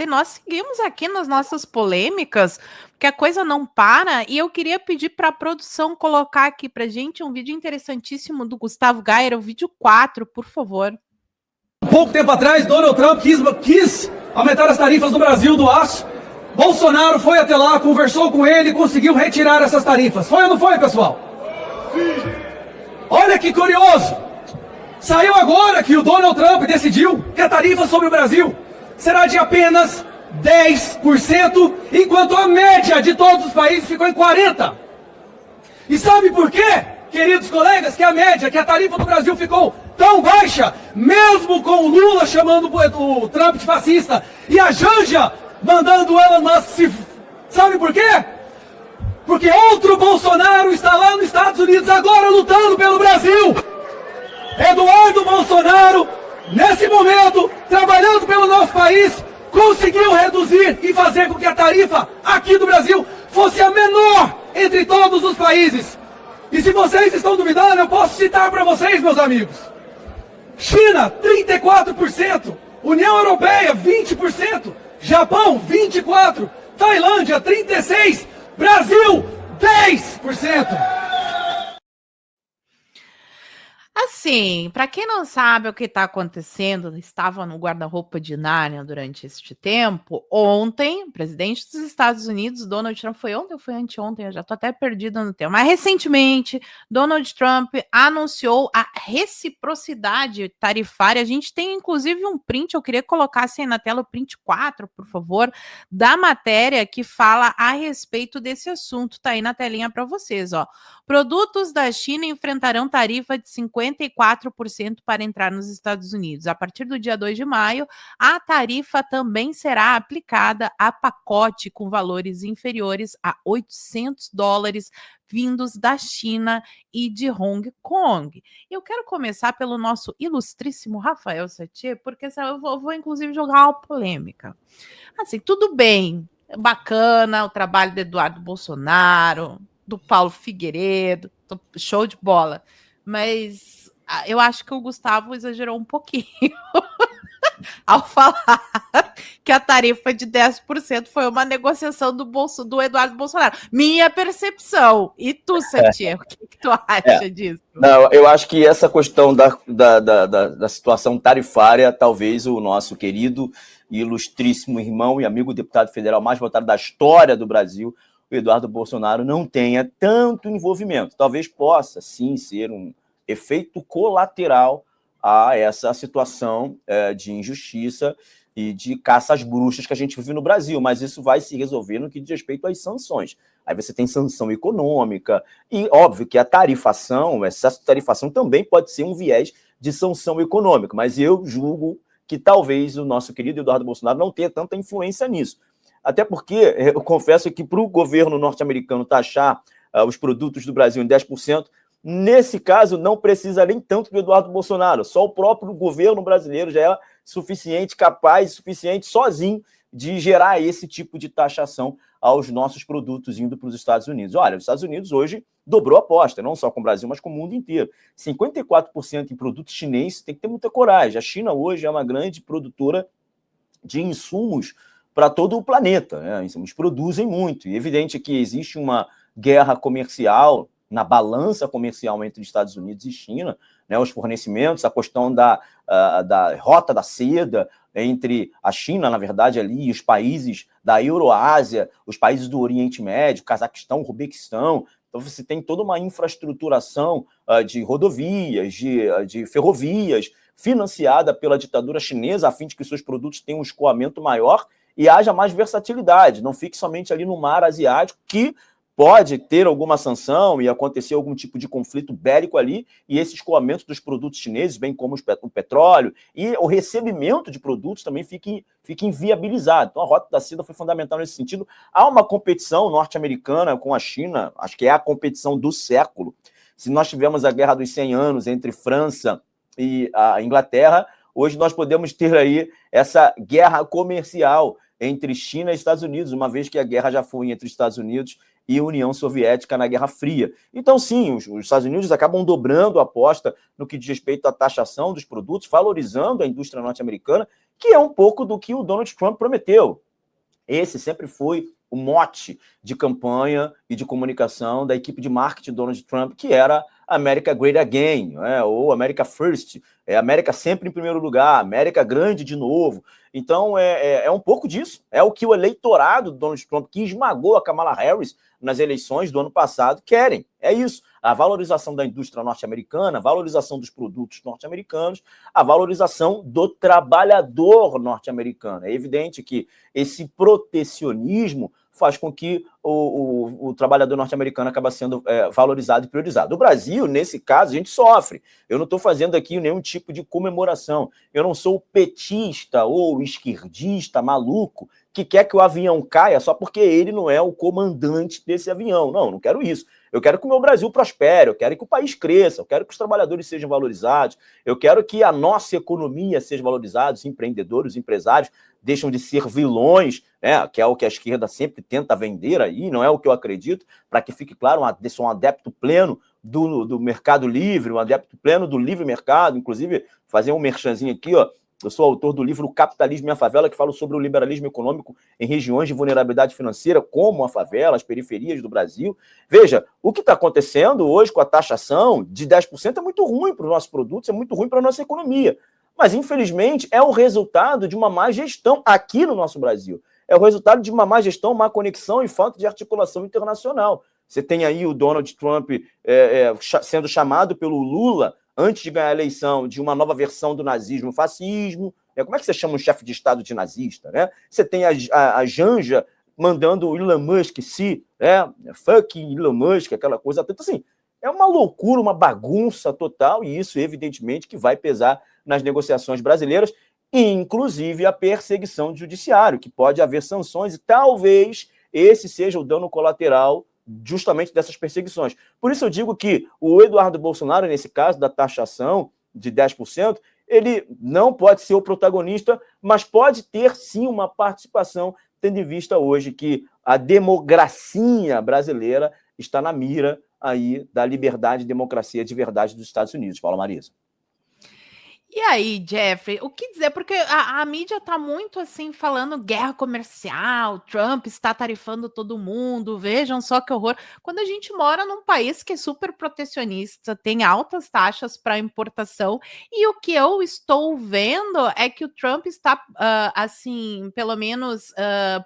E nós seguimos aqui nas nossas polêmicas, porque a coisa não para, e eu queria pedir para a produção colocar aqui para gente um vídeo interessantíssimo do Gustavo Gayer, o vídeo 4, por favor. Pouco tempo atrás, Donald Trump quis aumentar as tarifas no Brasil do aço. Bolsonaro foi até lá, conversou com ele e conseguiu retirar essas tarifas. Foi ou não foi, pessoal? Sim. Olha que curioso! Saiu agora que o Donald Trump decidiu que a tarifa sobre o Brasil será de apenas 10%, enquanto a média de todos os países ficou em 40%. E sabe por quê, queridos colegas, que a tarifa do Brasil ficou tão baixa, mesmo com o Lula chamando o Trump de fascista e a Janja mandando o Elon Musk se... Sabe por quê? Porque outro Bolsonaro está lá nos Estados Unidos agora lutando pelo Brasil. Eduardo Bolsonaro, nesse momento, trabalhando pelo nosso país, conseguiu reduzir e fazer com que a tarifa aqui do Brasil fosse a menor entre todos os países. E se vocês estão duvidando, eu posso citar para vocês, meus amigos. China, 34%. União Europeia, 20%. Japão, 24%. Tailândia, 36%. Brasil, 10%. Assim, para quem não sabe o que está acontecendo, estava no guarda-roupa de Nárnia durante este tempo. Ontem, o presidente dos Estados Unidos, Donald Trump, foi ontem ou foi anteontem? Eu já estou até perdida no tempo. Mas recentemente, Donald Trump anunciou a reciprocidade tarifária. A gente tem inclusive um print, eu queria colocar assim na tela o print 4, por favor, da matéria que fala a respeito desse assunto. Está aí na telinha para vocês, ó. Produtos da China enfrentarão tarifa de 54% para entrar nos Estados Unidos. A partir do dia 2 de maio, a tarifa também será aplicada a pacote com valores inferiores a $800 vindos da China e de Hong Kong. Eu quero começar pelo nosso ilustríssimo Rafael Satie, porque eu vou inclusive jogar uma polêmica. Assim, tudo bem, bacana o trabalho do Eduardo Bolsonaro, do Paulo Figueiredo, show de bola. Mas eu acho que o Gustavo exagerou um pouquinho ao falar que a tarifa de 10% foi uma negociação do Eduardo Bolsonaro. Minha percepção. E tu, Satie, o que tu acha disso? Não, eu acho que essa questão da situação tarifária, talvez o nosso querido e ilustríssimo irmão e amigo deputado federal mais votado da história do Brasil, o Eduardo Bolsonaro, não tenha tanto envolvimento. Talvez possa, sim, ser um efeito colateral a essa situação de injustiça e de caça às bruxas que a gente vive no Brasil, mas isso vai se resolver no que diz respeito às sanções. Aí você tem sanção econômica e, óbvio, que a tarifação, o excesso de tarifação também pode ser um viés de sanção econômica, mas eu julgo que talvez o nosso querido Eduardo Bolsonaro não tenha tanta influência nisso. Até porque, eu confesso que para o governo norte-americano taxar os produtos do Brasil em 10%, nesse caso não precisa nem tanto do Eduardo Bolsonaro, só o próprio governo brasileiro já é suficiente, capaz, suficiente sozinho de gerar esse tipo de taxação aos nossos produtos indo para os Estados Unidos. Olha, os Estados Unidos hoje dobrou a aposta, não só com o Brasil, mas com o mundo inteiro. 54% em produtos chineses, tem que ter muita coragem. A China hoje é uma grande produtora de insumos para todo o planeta, né? Eles produzem muito. E é evidente que existe uma guerra comercial, na balança comercial entre Estados Unidos e China, né? Os fornecimentos, a questão da rota da seda entre a China, na verdade, ali, e os países da Euroásia, os países do Oriente Médio, Cazaquistão, Uzbequistão. Então você tem toda uma infraestruturação de rodovias, de ferrovias, financiada pela ditadura chinesa, a fim de que seus produtos tenham um escoamento maior e haja mais versatilidade, não fique somente ali no mar asiático, que pode ter alguma sanção e acontecer algum tipo de conflito bélico ali, e esse escoamento dos produtos chineses, bem como o petróleo, e o recebimento de produtos também fica inviabilizado. Então a Rota da Seda foi fundamental nesse sentido. Há uma competição norte-americana com a China, acho que é a competição do século. Se nós tivemos a Guerra dos 100 Anos entre França e a Inglaterra, hoje nós podemos ter aí essa guerra comercial entre China e Estados Unidos, uma vez que a guerra já foi entre Estados Unidos e União Soviética na Guerra Fria. Então, sim, os Estados Unidos acabam dobrando a aposta no que diz respeito à taxação dos produtos, valorizando a indústria norte-americana, que é um pouco do que o Donald Trump prometeu. Esse sempre foi o mote de campanha e de comunicação da equipe de marketing do Donald Trump, que era America Great Again, ou America First, América sempre em primeiro lugar, América grande de novo. Então, é um pouco disso. É o que o eleitorado do Donald Trump, que esmagou a Kamala Harris nas eleições do ano passado, querem. É isso. A valorização da indústria norte-americana, a valorização dos produtos norte-americanos, a valorização do trabalhador norte-americano. É evidente que esse protecionismo faz com que o trabalhador norte-americano acaba sendo valorizado e priorizado. O Brasil, nesse caso, a gente sofre. Eu não estou fazendo aqui nenhum tipo de comemoração. Eu não sou petista ou esquerdista maluco que quer que o avião caia só porque ele não é o comandante desse avião. Não, não quero isso. Eu quero que o meu Brasil prospere, eu quero que o país cresça, eu quero que os trabalhadores sejam valorizados, eu quero que a nossa economia seja valorizada, os empreendedores, os empresários deixam de ser vilões, né, que é o que a esquerda sempre tenta vender aí, não é o que eu acredito, para que fique claro, sou um adepto pleno do mercado livre, um adepto pleno do livre mercado, inclusive fazer um merchanzinho aqui, ó. Eu sou autor do livro O Capitalismo e a Favela, que fala sobre o liberalismo econômico em regiões de vulnerabilidade financeira, como a favela, as periferias do Brasil. Veja, o que está acontecendo hoje com a taxação de 10% é muito ruim para os nossos produtos, é muito ruim para a nossa economia. Mas, infelizmente, é o resultado de uma má gestão aqui no nosso Brasil. É o resultado de uma má gestão, má conexão e falta de articulação internacional. Você tem aí o Donald Trump sendo chamado pelo Lula, antes de ganhar a eleição, de uma nova versão do nazismo, fascismo. Como é que você chama um chefe de Estado de nazista? Né? Você tem a Janja mandando o Elon Musk fucking Elon Musk, aquela coisa. Então, assim, é uma loucura, uma bagunça total, e isso, evidentemente, que vai pesar nas negociações brasileiras, inclusive a perseguição do judiciário, que pode haver sanções, e talvez esse seja o dano colateral justamente dessas perseguições. Por isso eu digo que o Eduardo Bolsonaro, nesse caso da taxação de 10%, ele não pode ser o protagonista, mas pode ter sim uma participação, tendo em vista hoje que a democracia brasileira está na mira aí da liberdade e democracia de verdade dos Estados Unidos. Paula Marisa. E aí, Jeffrey, o que dizer? Porque a mídia tá muito assim, falando guerra comercial, Trump está tarifando todo mundo, vejam só que horror. Quando a gente mora num país que é super protecionista, tem altas taxas para importação, e o que eu estou vendo é que o Trump está, assim, pelo menos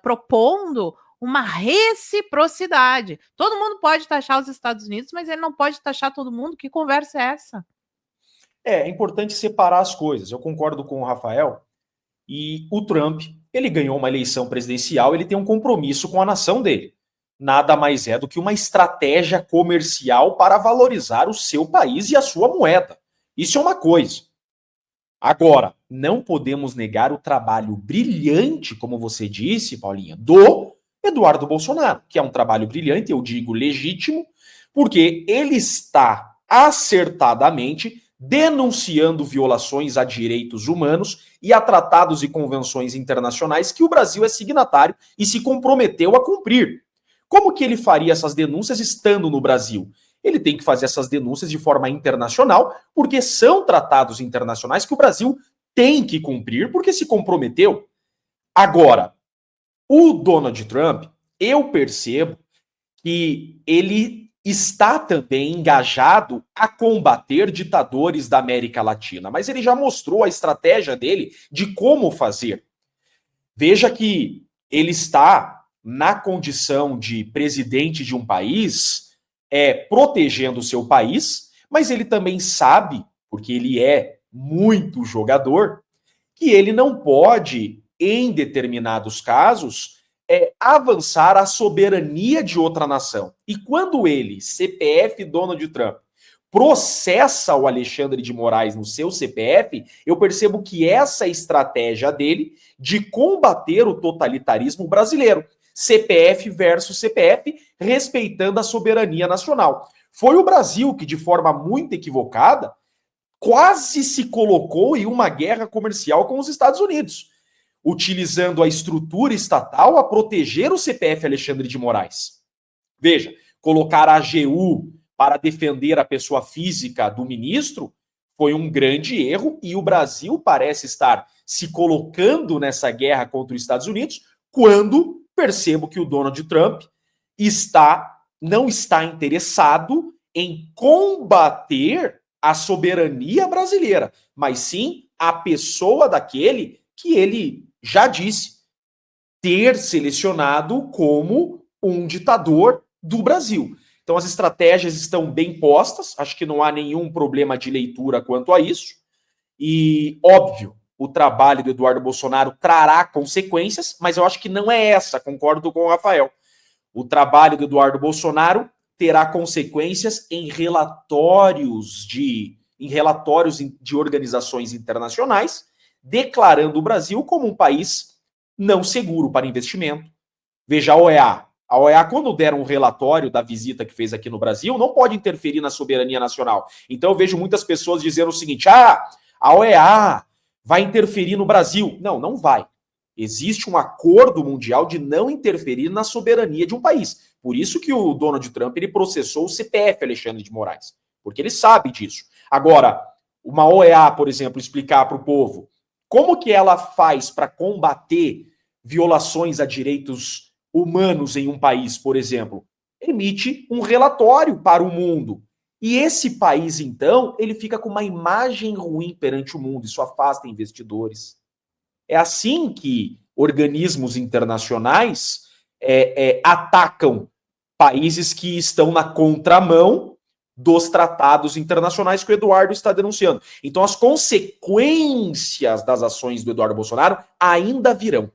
propondo uma reciprocidade. Todo mundo pode taxar os Estados Unidos, mas ele não pode taxar todo mundo. Que conversa é essa? É importante separar as coisas. Eu concordo com o Rafael. E o Trump, ele ganhou uma eleição presidencial, ele tem um compromisso com a nação dele. Nada mais é do que uma estratégia comercial para valorizar o seu país e a sua moeda. Isso é uma coisa. Agora, não podemos negar o trabalho brilhante, como você disse, Paulinha, do Eduardo Bolsonaro, que é um trabalho brilhante, eu digo legítimo, porque ele está acertadamente denunciando violações a direitos humanos e a tratados e convenções internacionais que o Brasil é signatário e se comprometeu a cumprir. Como que ele faria essas denúncias estando no Brasil? Ele tem que fazer essas denúncias de forma internacional, porque são tratados internacionais que o Brasil tem que cumprir, porque se comprometeu. Agora, o Donald Trump, eu percebo que ele está também engajado a combater ditadores da América Latina, mas ele já mostrou a estratégia dele de como fazer. Veja que ele está na condição de presidente de um país, protegendo o seu país, mas ele também sabe, porque ele é muito jogador, que ele não pode, em determinados casos, avançar a soberania de outra nação. E quando ele, CPF Donald Trump, processa o Alexandre de Moraes no seu CPF, eu percebo que essa estratégia dele de combater o totalitarismo brasileiro, CPF versus CPF, respeitando a soberania nacional. Foi o Brasil que, de forma muito equivocada, quase se colocou em uma guerra comercial com os Estados Unidos, utilizando a estrutura estatal a proteger o CPF Alexandre de Moraes. Veja, colocar a AGU para defender a pessoa física do ministro Foi um grande erro e o Brasil parece estar se colocando nessa guerra contra os Estados Unidos quando percebo que o Donald Trump não está interessado em combater a soberania brasileira, mas sim a pessoa daquele que ele já disse ter selecionado como um ditador do Brasil. Então as estratégias estão bem postas, acho que não há nenhum problema de leitura quanto a isso. E, óbvio, o trabalho do Eduardo Bolsonaro trará consequências, mas eu acho que não é essa, concordo com o Rafael. O trabalho do Eduardo Bolsonaro terá consequências em relatórios de organizações internacionais, declarando o Brasil como um país não seguro para investimento. Veja a OEA. A OEA, quando der um relatório da visita que fez aqui no Brasil, não pode interferir na soberania nacional. Então eu vejo muitas pessoas dizendo o seguinte, a OEA vai interferir no Brasil. Não, não vai. Existe um acordo mundial de não interferir na soberania de um país. Por isso que o Donald Trump ele processou o CPF, Alexandre de Moraes, porque ele sabe disso. Agora, uma OEA, por exemplo, explicar para o povo como que ela faz para combater violações a direitos humanos em um país, por exemplo, emite um relatório para o mundo. E esse país, então, ele fica com uma imagem ruim perante o mundo, isso afasta investidores. É assim que organismos internacionais atacam países que estão na contramão dos tratados internacionais que o Eduardo está denunciando. Então, as consequências das ações do Eduardo Bolsonaro ainda virão.